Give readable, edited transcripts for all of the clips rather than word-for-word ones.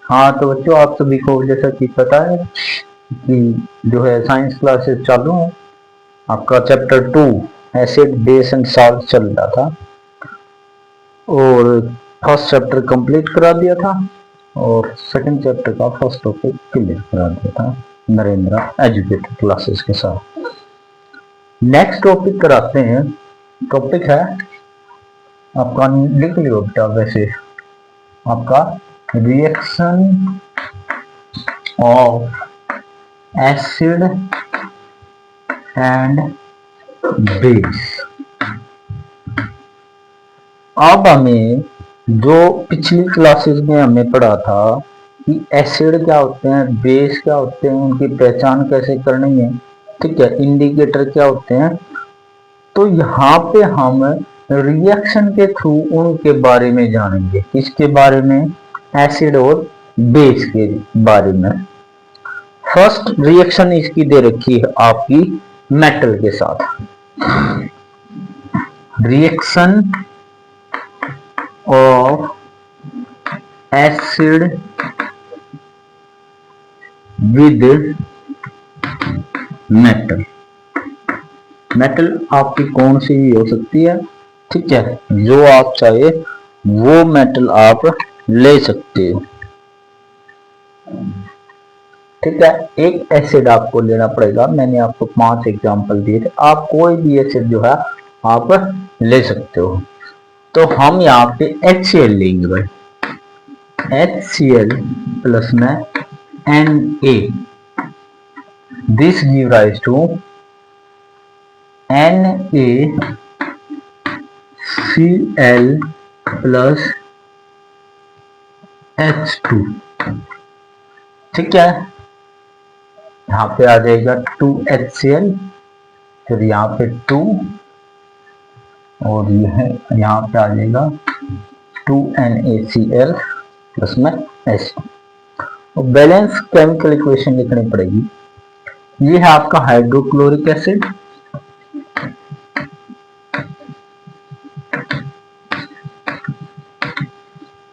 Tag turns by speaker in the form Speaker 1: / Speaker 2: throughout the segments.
Speaker 1: हाँ तो बच्चों, आप सभी को जैसा कि पता है कि जो है साइंस क्लासेस चालू है। आपका chapter 2 acid base and salt चल रहा था और फर्स्ट चैप्टर कंप्लीट करा दिया था और सेकंड चैप्टर का फर्स्ट टॉपिक क्लियर करा दिया था नरेंद्र एजुकेटेड क्लासेस के साथ। नेक्स्ट टॉपिक कराते हैं। टॉपिक है आपका, लिख लियो बेटा वैसे, आपका reaction of acid and base. अब हमें जो पिछली क्लासेस में हमने पढ़ा था कि एसिड क्या होते हैं, बेस क्या होते हैं, उनकी पहचान कैसे करनी है, ठीक है, इंडिकेटर क्या होते हैं। तो यहाँ पे हम रिएक्शन के थ्रू उनके बारे में जानेंगे। किसके बारे में? एसिड और बेस के बारे में। फर्स्ट रिएक्शन इसकी दे रखी है आपकी मेटल के साथ। Reaction of acid with metal. Metal आपकी कौन सी भी हो सकती है, ठीक है, जो आप चाहे वो मेटल आप ले सकते हो, ठीक है। एक एसिड आपको लेना पड़ेगा। मैंने आपको 5 एग्जांपल दिए थे, आप कोई भी एसिड जो है आप ले सकते हो। तो हम यहाँ पे HCl लेंगे भाई। HCl प्लस में Na, this give rise to NaCl plus H2, ठीक है। यहाँ पे आ जाएगा 2HCl, फिर यहाँ पे 2 और यह यहाँ पे आ जाएगा 2NaCl प्लस में H। और बैलेंस केमिकल इक्वेशन लिखनी पड़ेगी। ये है आपका हाइड्रोक्लोरिक एसिड,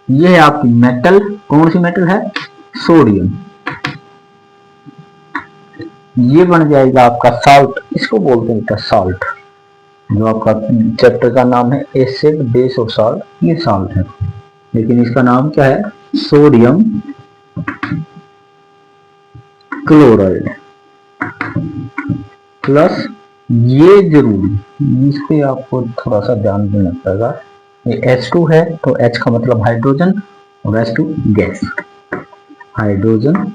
Speaker 1: ये है आपकी मेटल। कौन सी मेटल है? सोडियम। ये बन जाएगा आपका साल्ट, इसको बोलते हैं साल्ट। जो आपका चैप्टर का नाम है एसिड बेस और साल्ट, ये साल्ट है, लेकिन इसका नाम क्या है? सोडियम क्लोराइड प्लस, ये जरूरी, इस पे आपको थोड़ा सा ध्यान देना पड़ेगा। ये H2 है तो H का मतलब हाइड्रोजन और H2 गैस, हाइड्रोजन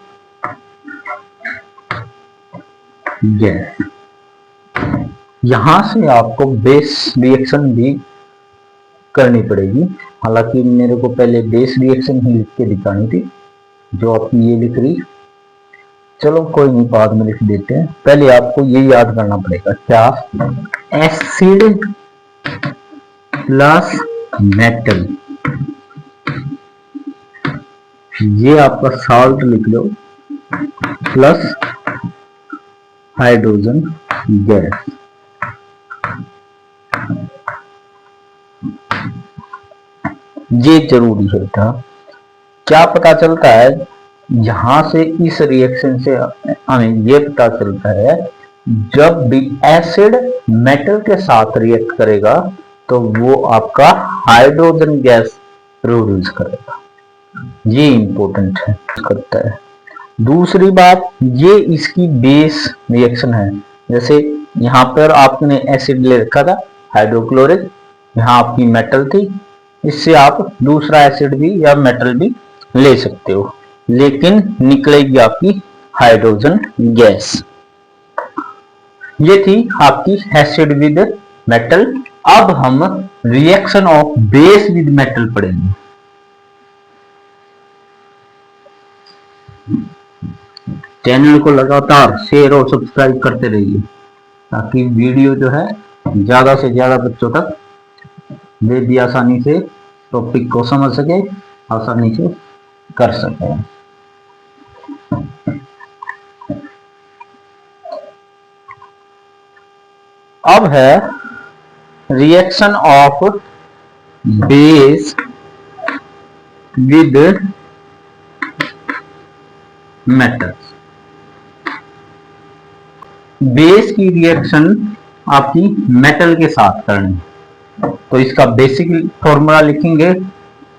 Speaker 1: गैस। यहां से आपको बेस रिएक्शन भी करनी पड़ेगी। हालांकि मेरे को पहले बेस रिएक्शन ही लिख के दिखानी थी, जो आपकी ये लिख रही, चलो कोई नहीं, बाद में लिख देते हैं। पहले आपको ये याद करना पड़ेगा, क्या? एसिड प्लस मेटल, ये आपका साल्ट लिख लो, प्लस हाइड्रोजन गैस। ये जरूरी है था। क्या पता चलता है यहां से, इस रिएक्शन से हमें ये पता चलता है, जब भी एसिड मेटल के साथ रिएक्ट करेगा तो वो आपका हाइड्रोजन गैस प्रोड्यूस करेगा। ये इंपॉर्टेंट है, करता है। दूसरी बात, ये इसकी बेस रिएक्शन है। जैसे यहाँ पर आपने एसिड ले रखा था हाइड्रोक्लोरिक, यहाँ आपकी मेटल थी, इससे आप दूसरा एसिड भी या मेटल भी ले सकते हो, लेकिन निकलेगी आपकी हाइड्रोजन गैस। ये थी आपकी एसिड विद मेटल। अब हम reaction of base with metal पढ़ेंगे। चैनल को लगातार शेयर और सब्सक्राइब करते रहिए, ताकि वीडियो जो है ज्यादा से ज्यादा बच्चों तक वे भी आसानी से टॉपिक को समझ सके, आसानी से कर सके। अब है reaction of base with metal. Base की रिएक्शन आपकी मेटल के साथ करनी, तो इसका बेसिक फॉर्मूला लिखेंगे,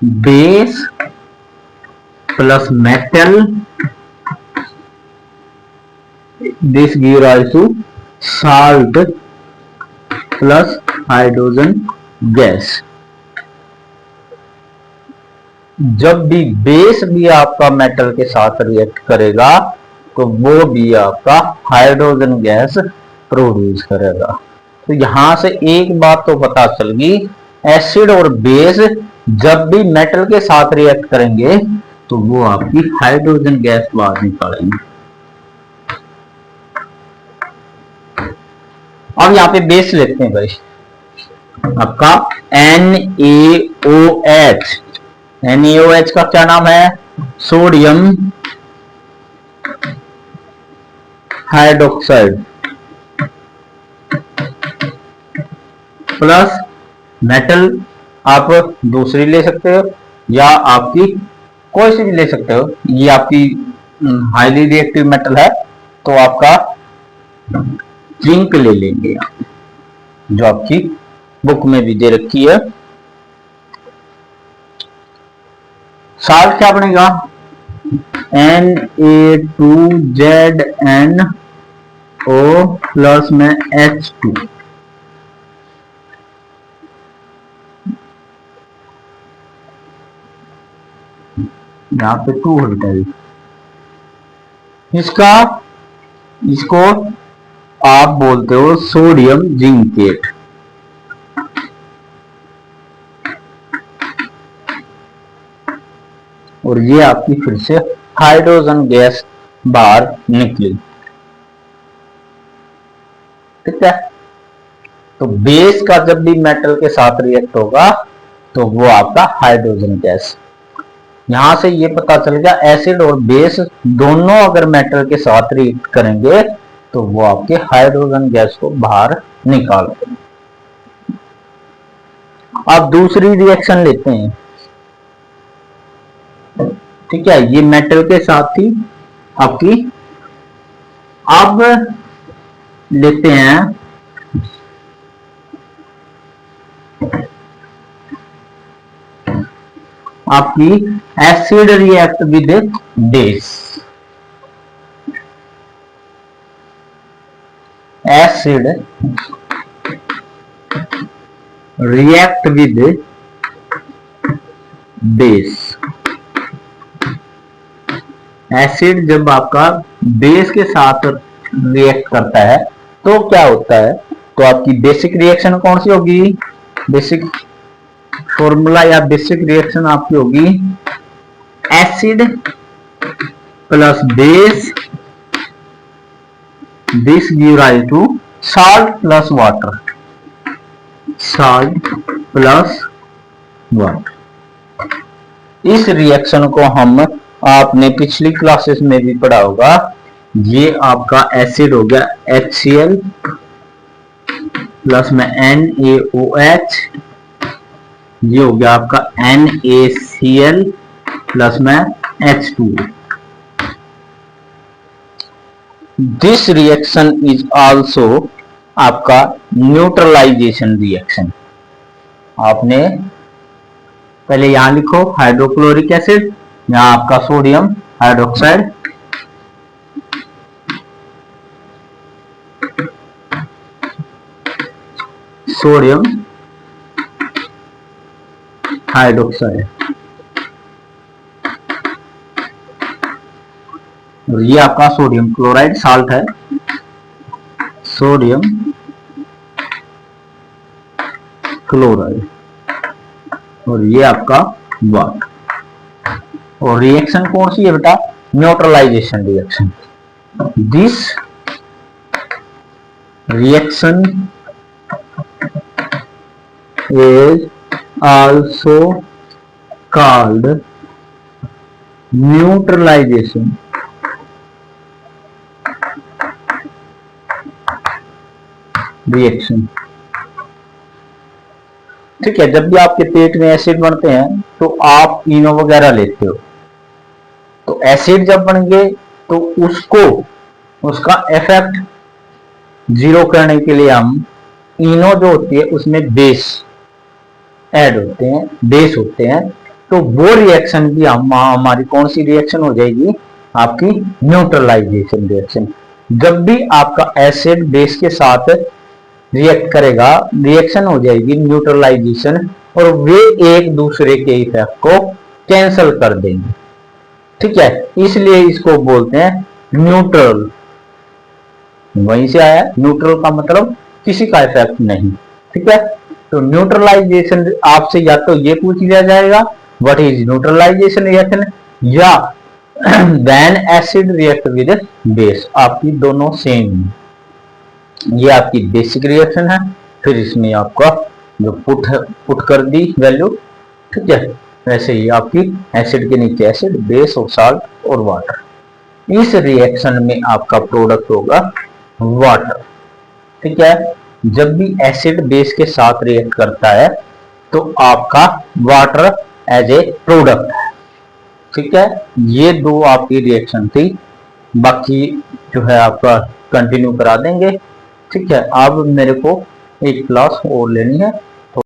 Speaker 1: base plus metal, this give rise to salt plus hydrogen gas. जब भी बेस भी आपका मेटल के साथ रिएक्ट करेगा तो वो भी आपका हाइड्रोजन गैस प्रोड्यूस करेगा। तो यहां से एक बात तो पता चल गई, एसिड और बेस जब भी मेटल के साथ रिएक्ट करेंगे तो वो आपकी हाइड्रोजन गैस बाहर निकालेंगे। अब यहां पे बेस लेते हैं भाई, आपका NaOH। NaOH का क्या नाम है? सोडियम हाइड्रोक्साइड प्लस मेटल, आप दूसरी ले सकते हो या आपकी कोई सी भी ले सकते हो। ये आपकी हाईली रिएक्टिव मेटल है तो आपका जिंक ले लेंगे, जो आपकी बुक में भी दे रखी है। साल्ट क्या बनेगा? Na2ZnO प्लस में H2। यहां पे 2 होता है इसका, इसको आप बोलते हो सोडियम जिंकेट। और ये आपकी फिर से हाइड्रोजन गैस बाहर निकली। ठीक है, तो बेस का जब भी मेटल के साथ रिएक्ट होगा तो वो आपका हाइड्रोजन गैस। यहां से ये पता चल गया, एसिड और बेस दोनों अगर मेटल के साथ रिएक्ट करेंगे तो वो आपके हाइड्रोजन गैस को बाहर निकाल देंगे। अब दूसरी रिएक्शन लेते हैं। ठीक है, ये मेटल के साथ थी आपकी। अब लेते हैं आपकी acid react with base. Acid react with base. Acid जब आपका बेस के साथ रिएक्ट करता है तो क्या होता है? तो आपकी बेसिक रिएक्शन कौन सी होगी? बेसिक फॉर्मूला या बेसिक रिएक्शन आपकी होगी acid plus base, this give rise to salt plus water. Salt plus water. इस रिएक्शन को हम, आपने पिछली क्लासेस में भी पढ़ा होगा, ये आपका एसिड हो गया HCl प्लस में NaOH, ये हो गया आपका NaCl प्लस में H2O। This reaction is also आपका न्यूट्रलाइजेशन रिएक्शन। आपने पहले यहां लिखो हाइड्रोक्लोरिक एसिड, यहां आपका सोडियम हाइड्रोक्साइड, सोडियम हाइड्रोक्साइड, और ये आपका सोडियम क्लोराइड साल्ट है, सोडियम क्लोराइड, और ये आपका वाटर। और रिएक्शन कौन सी है बेटा? Neutralization reaction. This reaction is also called neutralization reaction। ठीक है, जब भी आपके पेट में एसिड बनते हैं तो आप इनो वगैरह लेते हो, तो एसिड जब बन गए तो उसको उसका इफेक्ट जीरो करने के लिए हम इनो जो होती है उसमें बेस ऐड होते हैं, बेस होते हैं, तो वो रिएक्शन भी हम हमारी कौन सी रिएक्शन हो जाएगी, आपकी न्यूट्रलाइजेशन रिएक्शन। जब भी आपका एसिड बेस के साथ रिएक्ट करेगा, रिएक्शन हो जाएगी न्यूट्रलाइजेशन, और वे एक दूसरे के इफेक्ट को कैंसल कर देंगे। ठीक है, इसलिए इसको बोलते हैं न्यूट्रल। वहीं से आया, न्यूट्रल का मतलब किसी का इफेक्ट नहीं। ठीक है, तो न्यूट्रलाइजेशन आपसे या तो ये पूछ लिया जाएगा व्हाट इज न्यूट्रलाइजेशन रिएक्शन, या when acid react with base, आपकी दोनों सेम। ये आपकी बेसिक रिएक्शन है, फिर इसमें आपका जो पुट कर दी वैल्यू। ठीक है, वैसे ही आपकी एसिड के नीचे एसिड, बेस और साल्ट और वाटर। इस रिएक्शन में आपका प्रोडक्ट होगा वाटर। ठीक है, जब भी एसिड बेस के साथ रिएक्ट करता है तो आपका वाटर एज ए प्रोडक्ट है। ठीक है, ये दो आपकी रिएक्शन थी, बाकी जो है आपका कंटिन्यू करा देंगे। ठीक है, अब मेरे को एक क्लास और लेनी है,